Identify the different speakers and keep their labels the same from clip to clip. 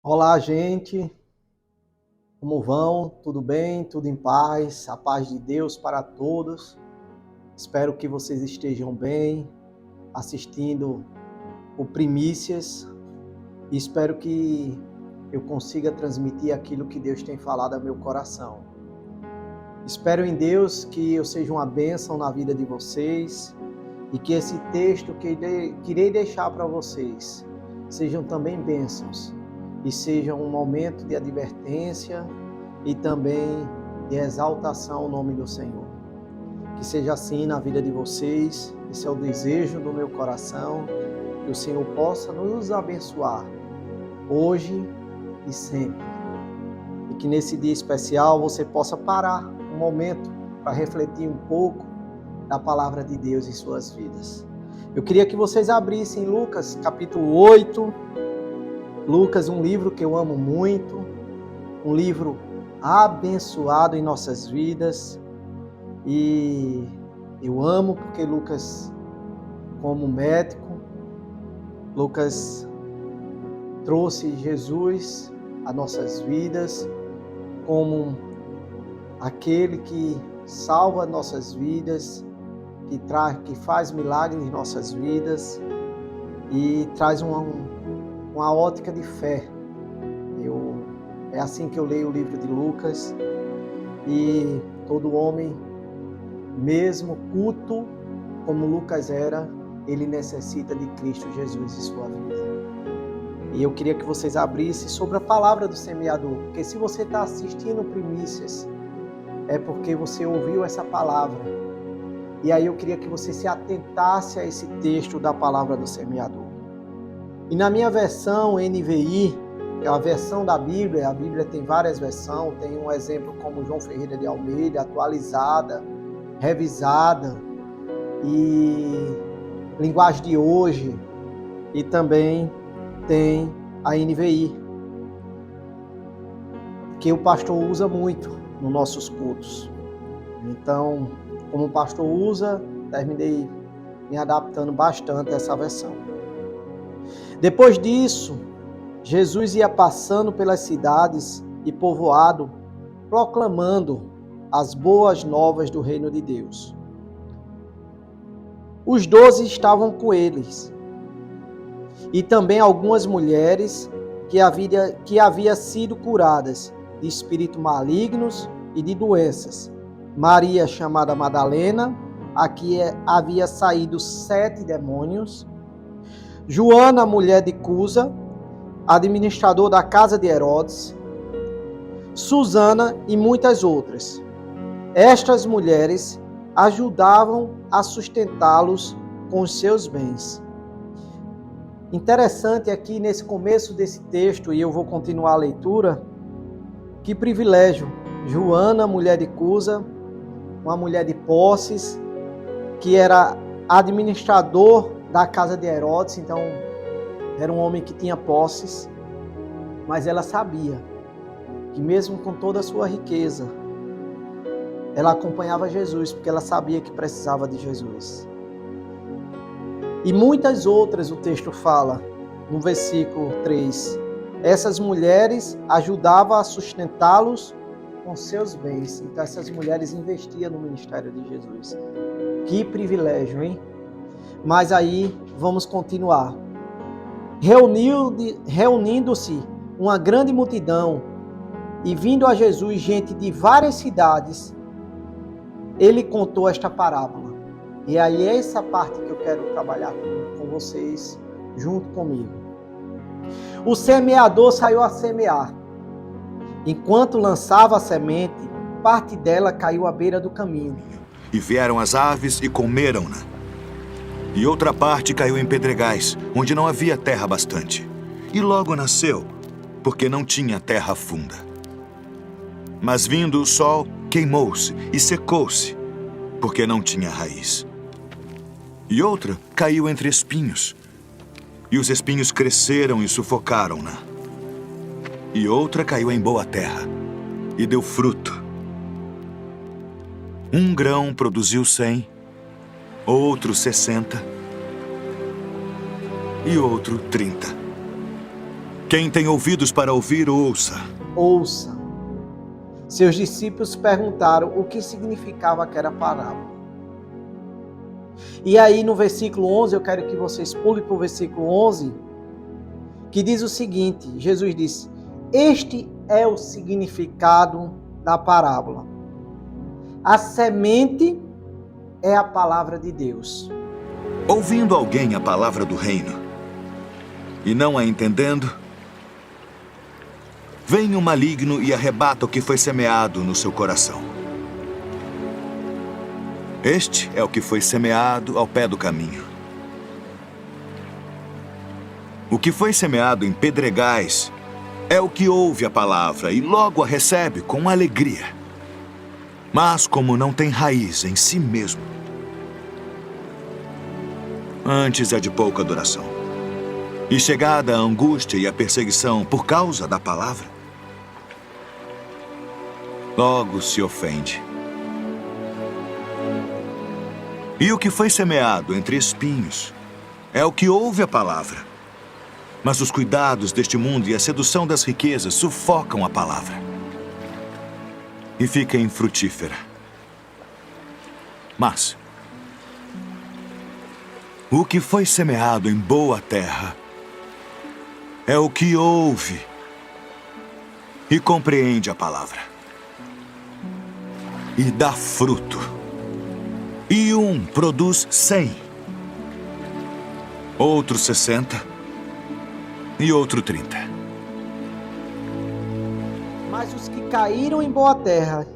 Speaker 1: Olá, gente. Como vão? Tudo bem? Tudo em paz? A paz de Deus para todos. Espero que vocês estejam bem, assistindo o Primícias, e espero que eu consiga transmitir aquilo que Deus tem falado ao meu coração. Espero em Deus que eu seja uma bênção na vida de vocês e que esse texto que irei deixar para vocês sejam também bênçãos e seja um momento de advertência e também de exaltação ao nome do Senhor. Que seja assim na vida de vocês, esse é o desejo do meu coração, que o Senhor possa nos abençoar, hoje e sempre. E que nesse dia especial você possa parar um momento para refletir um pouco da palavra de Deus em suas vidas. Eu queria que vocês abrissem Lucas capítulo 8, Lucas, um livro que eu amo muito, um livro abençoado em nossas vidas, e eu amo porque Lucas, como médico, Lucas trouxe Jesus a nossas vidas como aquele que salva nossas vidas, que faz milagres em nossas vidas e traz uma ótica de fé. É assim que eu leio o livro de Lucas, e todo homem, mesmo culto como Lucas era, ele necessita de Cristo Jesus em sua vida. E eu queria que vocês abrissem sobre a palavra do semeador, porque se você está assistindo Primícias, é porque você ouviu essa palavra. E aí eu queria que você se atentasse a esse texto da palavra do semeador. E na minha versão NVI, que é a versão da Bíblia, a Bíblia tem várias versões, tem um exemplo como João Ferreira de Almeida, atualizada, revisada, e linguagem de hoje, e também tem a NVI, que o pastor usa muito nos nossos cultos. Então, como o pastor usa, terminei me adaptando bastante a essa versão. Depois disso, Jesus ia passando pelas cidades e povoado, proclamando as boas novas do reino de Deus. Os 12 estavam com eles, e também algumas mulheres que haviam sido curadas de espíritos malignos e de doenças. Maria, chamada Madalena, a que havia saído 7 demônios. Joana, mulher de Cusa, administrador da casa de Herodes, Susana e muitas outras. Estas mulheres ajudavam a sustentá-los com os seus bens. Interessante aqui nesse começo desse texto, e eu vou continuar a leitura, que privilégio. Joana, mulher de Cusa, uma mulher de posses, que era administrador da casa de Herodes, então era um homem que tinha posses, mas ela sabia que mesmo com toda a sua riqueza, ela acompanhava Jesus, porque ela sabia que precisava de Jesus. E muitas outras o texto fala, no versículo 3, essas mulheres ajudavam a sustentá-los com seus bens. Então essas mulheres investiam no ministério de Jesus. Que privilégio, hein? Mas aí, vamos continuar. Reunindo-se uma grande multidão e vindo a Jesus gente de várias cidades, ele contou esta parábola. E aí é essa parte que eu quero trabalhar com vocês, junto comigo. O semeador saiu a semear. Enquanto lançava a semente, parte dela caiu à beira do caminho.
Speaker 2: E vieram as aves e comeram-na. E outra parte caiu em pedregais, onde não havia terra bastante. E logo nasceu, porque não tinha terra funda. Mas vindo o sol, queimou-se e secou-se, porque não tinha raiz. E outra caiu entre espinhos, e os espinhos cresceram e sufocaram-na. E outra caiu em boa terra, e deu fruto. Um grão produziu 100, outro 60, e outro 30. Quem tem ouvidos para ouvir, ouça.
Speaker 1: Ouça. Seus discípulos perguntaram o que significava aquela parábola. E aí no versículo 11, eu quero que vocês pulem para o versículo 11, que diz o seguinte: Jesus disse: este é o significado da parábola. A semente é a palavra de Deus.
Speaker 2: Ouvindo alguém a palavra do reino e não a entendendo, vem o maligno e arrebata o que foi semeado no seu coração. Este é o que foi semeado ao pé do caminho. O que foi semeado em pedregais é o que ouve a palavra e logo a recebe com alegria. Mas como não tem raiz em si mesmo, antes é de pouca duração. E chegada a angústia e a perseguição por causa da palavra, logo se ofende. E o que foi semeado entre espinhos é o que ouve a palavra. Mas os cuidados deste mundo e a sedução das riquezas sufocam a palavra e fica infrutífera. Mas o que foi semeado em boa terra é o que ouve e compreende a palavra e dá fruto. E um produz 100, outro 60 e outro 30.
Speaker 1: Mas os que caíram em boa terra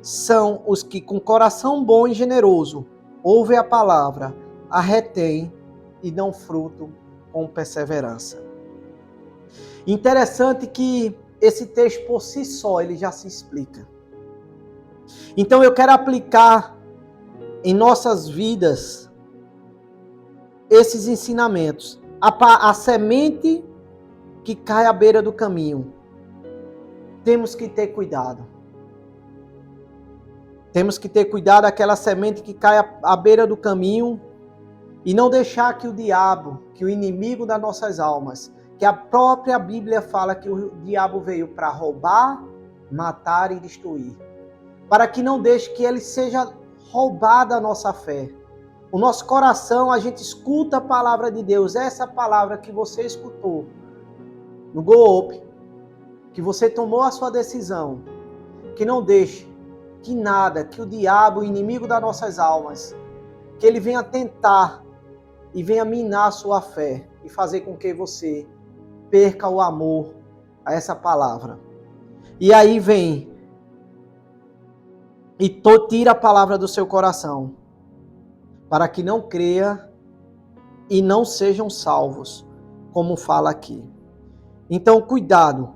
Speaker 1: são os que com coração bom e generoso ouvem a palavra, a retêm e dão fruto com perseverança. Interessante que esse texto por si só ele já se explica. Então eu quero aplicar em nossas vidas esses ensinamentos. A semente que cai à beira do caminho, temos que ter cuidado. Temos que ter cuidado daquela semente que cai à beira do caminho e não deixar que o diabo, que o inimigo das nossas almas, que a própria Bíblia fala que o diabo veio para roubar, matar e destruir, para que não deixe que ele seja roubada a nossa fé. O nosso coração, a gente escuta a palavra de Deus, essa palavra que você escutou no golpe, que você tomou a sua decisão, que não deixe que nada, que o diabo, o inimigo das nossas almas, que ele venha tentar e venha minar a sua fé e fazer com que você perca o amor a essa palavra. E aí vem e tira a palavra do seu coração, para que não creia e não sejam salvos, como fala aqui. Então, cuidado.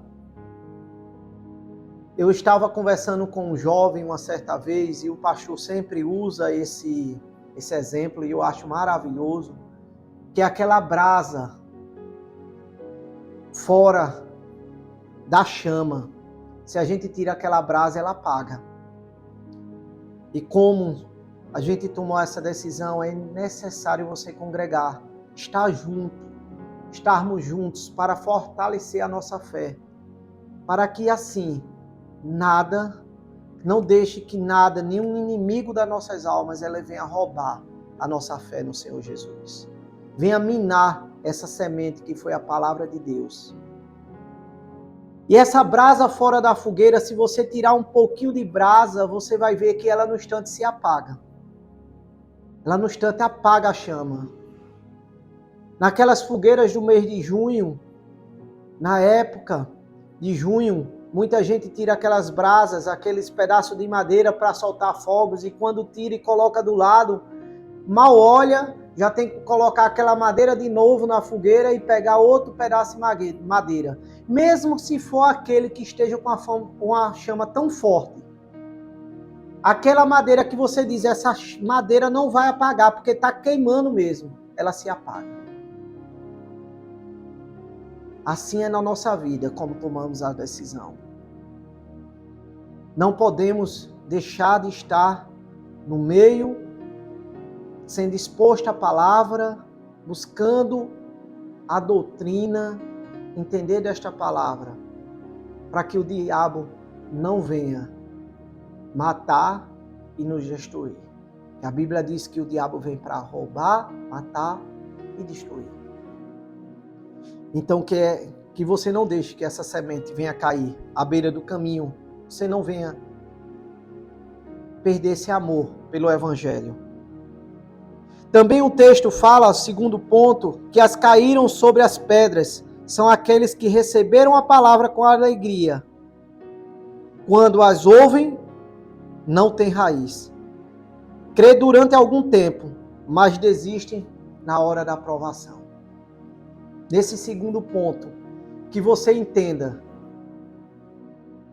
Speaker 1: Eu estava conversando com um jovem uma certa vez, e o pastor sempre usa esse exemplo, e eu acho maravilhoso, que é aquela brasa fora da chama. Se a gente tira aquela brasa, ela apaga. E como a gente tomou essa decisão, é necessário você congregar, estarmos juntos para fortalecer a nossa fé, para que assim, não deixe que nada, nenhum inimigo das nossas almas, ela venha roubar a nossa fé no Senhor Jesus. Venha minar essa semente que foi a palavra de Deus. E essa brasa fora da fogueira, se você tirar um pouquinho de brasa, você vai ver que ela no instante se apaga. Ela no instante apaga a chama. Naquelas fogueiras do mês de junho, na época de junho, muita gente tira aquelas brasas, aqueles pedaços de madeira para soltar fogos, e quando tira e coloca do lado, mal olha, já tem que colocar aquela madeira de novo na fogueira e pegar outro pedaço de madeira. Mesmo se for aquele que esteja com uma chama tão forte. Aquela madeira que você diz, essa madeira não vai apagar, porque está queimando mesmo, ela se apaga. Assim é na nossa vida, como tomamos a decisão. Não podemos deixar de estar no meio, sendo exposto à palavra, buscando a doutrina, entender desta palavra, para que o diabo não venha matar e nos destruir. A Bíblia diz que o diabo vem para roubar, matar e destruir. Então que você não deixe que essa semente venha cair à beira do caminho, você não venha perder esse amor pelo Evangelho. Também o texto fala, segundo ponto, que as caíram sobre as pedras são aqueles que receberam a palavra com alegria. Quando as ouvem, não tem raiz. Crê durante algum tempo, mas desistem na hora da provação. Nesse segundo ponto, que você entenda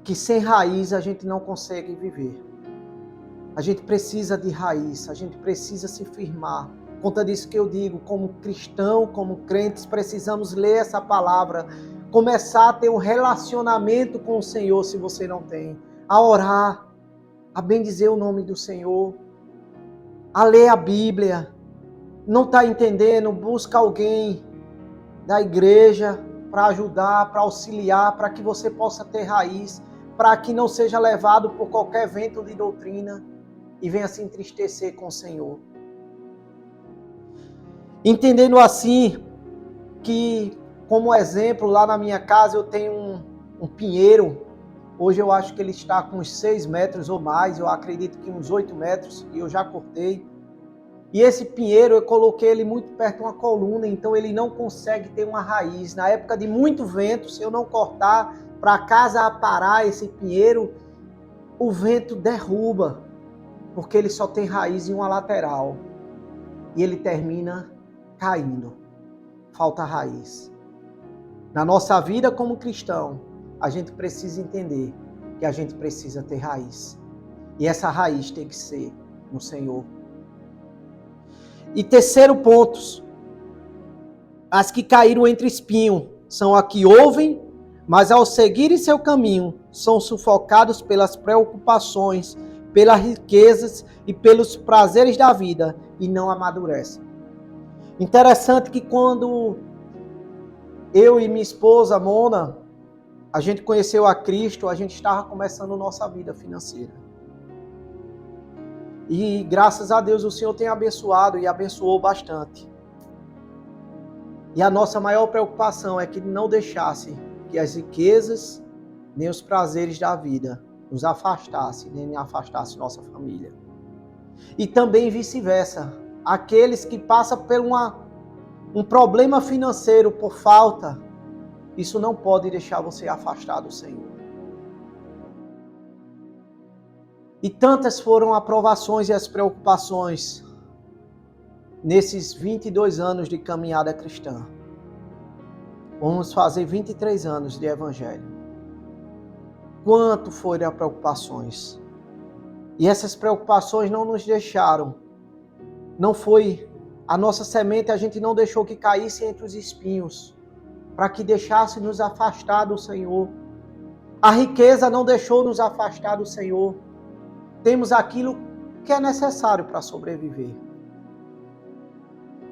Speaker 1: que sem raiz a gente não consegue viver. A gente precisa de raiz, a gente precisa se firmar. Por conta disso que eu digo, como cristão, como crentes, precisamos ler essa palavra, começar a ter um relacionamento com o Senhor, se você não tem, a orar, a bendizer o nome do Senhor, a ler a Bíblia. Não está entendendo? Busca alguém da igreja para ajudar, para auxiliar, para que você possa ter raiz, para que não seja levado por qualquer vento de doutrina e venha se entristecer com o Senhor. Entendendo assim que, como exemplo, lá na minha casa eu tenho um pinheiro. Hoje eu acho que ele está com uns 6 metros ou mais, eu acredito que uns 8 metros, e eu já cortei. E esse pinheiro, eu coloquei ele muito perto de uma coluna, então ele não consegue ter uma raiz. Na época de muito vento, se eu não cortar para a casa aparar esse pinheiro, o vento derruba, porque ele só tem raiz em uma lateral. E ele termina caindo. Falta raiz. Na nossa vida como cristão, a gente precisa entender que a gente precisa ter raiz. E essa raiz tem que ser no Senhor. E terceiro ponto, as que caíram entre espinho são as que ouvem, mas ao seguirem seu caminho, são sufocados pelas preocupações, pelas riquezas e pelos prazeres da vida e não amadurecem. Interessante que quando eu e minha esposa, Mona, a gente conheceu a Cristo, a gente estava começando nossa vida financeira. E graças a Deus o Senhor tem abençoado e abençoou bastante. E a nossa maior preocupação é que não deixasse que as riquezas nem os prazeres da vida nos afastasse, nem afastasse nossa família. E também vice-versa. Aqueles que passam por um problema financeiro por falta, isso não pode deixar você afastar do Senhor. E tantas foram as provações e as preocupações nesses 22 anos de caminhada cristã. Vamos fazer 23 anos de evangelho. Quanto foram as preocupações? E essas preocupações não nos deixaram. Não foi a nossa semente, a gente não deixou que caísse entre os espinhos, para que deixasse nos afastar do Senhor. A riqueza não deixou nos afastar do Senhor. Temos aquilo que é necessário para sobreviver.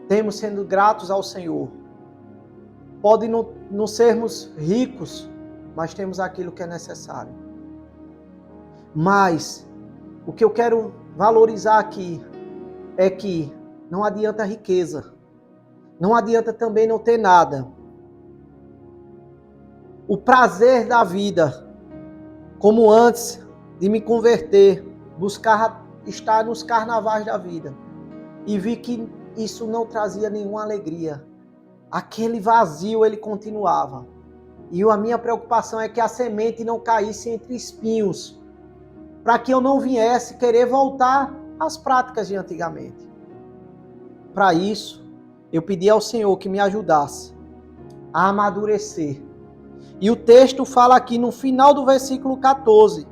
Speaker 1: Temos sendo gratos ao Senhor. Pode não sermos ricos, mas temos aquilo que é necessário. Mas o que eu quero valorizar aqui é que não adianta a riqueza. Não adianta também não ter nada. O prazer da vida, como antes de me converter, buscar estar nos carnavais da vida. E vi que isso não trazia nenhuma alegria. Aquele vazio, ele continuava. E a minha preocupação é que a semente não caísse entre espinhos, para que eu não viesse querer voltar às práticas de antigamente. Para isso, eu pedi ao Senhor que me ajudasse a amadurecer. E o texto fala aqui no final do versículo 14,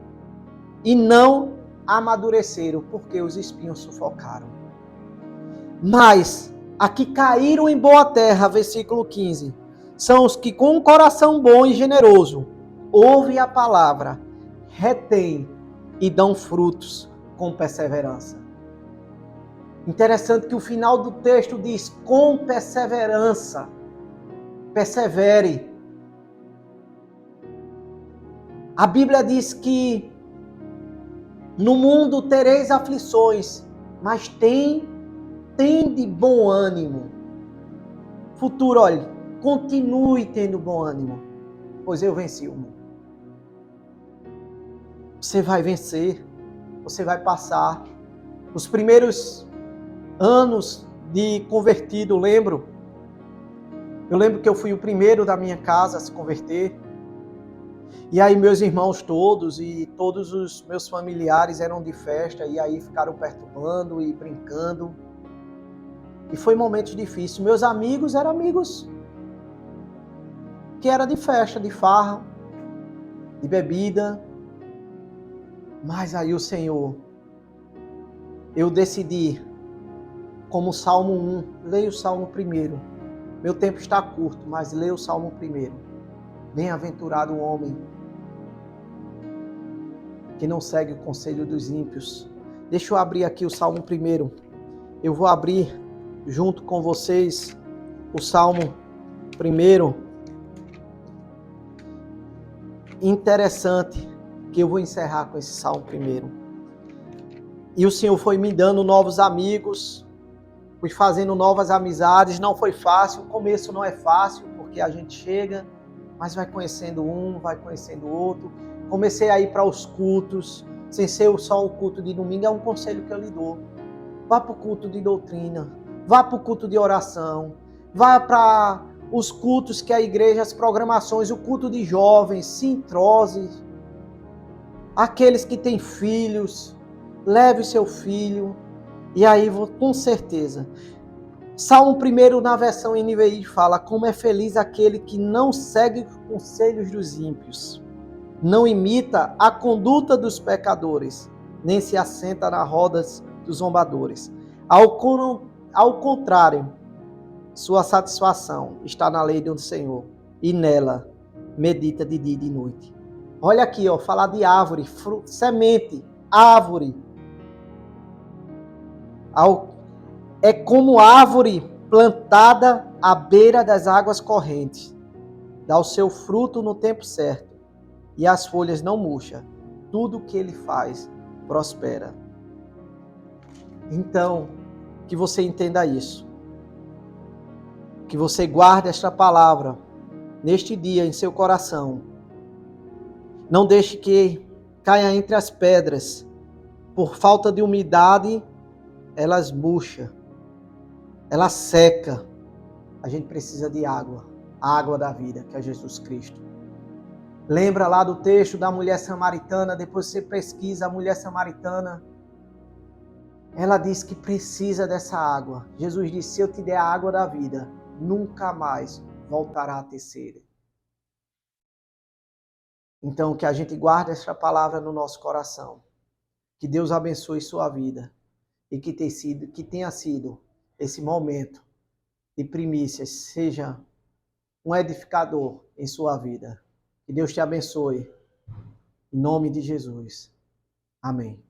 Speaker 1: e não amadureceram, porque os espinhos sufocaram. Mas a que caíram em boa terra, versículo 15, são os que com um coração bom e generoso ouvem a palavra, retêm e dão frutos com perseverança. Interessante que o final do texto diz, com perseverança, persevere. A Bíblia diz que no mundo tereis aflições, mas tem de bom ânimo. Futuro, olha, continue tendo bom ânimo, pois eu venci o mundo. Você vai vencer, você vai passar. Os primeiros anos de convertido, eu lembro que eu fui o primeiro da minha casa a se converter. E aí meus irmãos todos e todos os meus familiares eram de festa e aí ficaram perturbando e brincando. E foi momentos difíceis. Meus amigos eram amigos que era de festa, de farra, de bebida. Mas aí o Senhor, eu decidi, como Salmo 1, leia o Salmo 1. Meu tempo está curto, mas leia o Salmo 1. Bem-aventurado o homem que não segue o conselho dos ímpios. Deixa eu abrir aqui o Salmo 1. Eu vou abrir junto com vocês o Salmo 1. Interessante que eu vou encerrar com esse Salmo 1. E o Senhor foi me dando novos amigos, fui fazendo novas amizades. Não foi fácil, o começo não é fácil, porque a gente chega, mas vai conhecendo um, vai conhecendo o outro. Comecei a ir para os cultos, sem ser só o culto de domingo, é um conselho que eu lhe dou. Vá para o culto de doutrina, vá para o culto de oração, vá para os cultos que a igreja, as programações, o culto de jovens, se entrose. Aqueles que têm filhos, leve o seu filho, e aí com certeza. Salmo 1 na versão NVI fala: como é feliz aquele que não segue os conselhos dos ímpios, não imita a conduta dos pecadores, nem se assenta nas rodas dos zombadores. Ao contrário, sua satisfação está na lei do Senhor, e nela medita de dia e de noite. Olha aqui, falar de árvore, semente, árvore. É como árvore plantada à beira das águas correntes. Dá o seu fruto no tempo certo, e as folhas não murcham. Tudo que ele faz prospera. Então, que você entenda isso. Que você guarde esta palavra neste dia em seu coração. Não deixe que caia entre as pedras. Por falta de umidade, elas murcham. Ela seca. A gente precisa de água. A água da vida, que é Jesus Cristo. Lembra lá do texto da mulher samaritana? Depois você pesquisa a mulher samaritana. Ela diz que precisa dessa água. Jesus disse: se eu te der a água da vida, nunca mais voltará a ter sede. Então, que a gente guarde essa palavra no nosso coração. Que Deus abençoe sua vida. E que tenha sido esse momento de primícias, seja um edificador em sua vida. Que Deus te abençoe. Em nome de Jesus. Amém.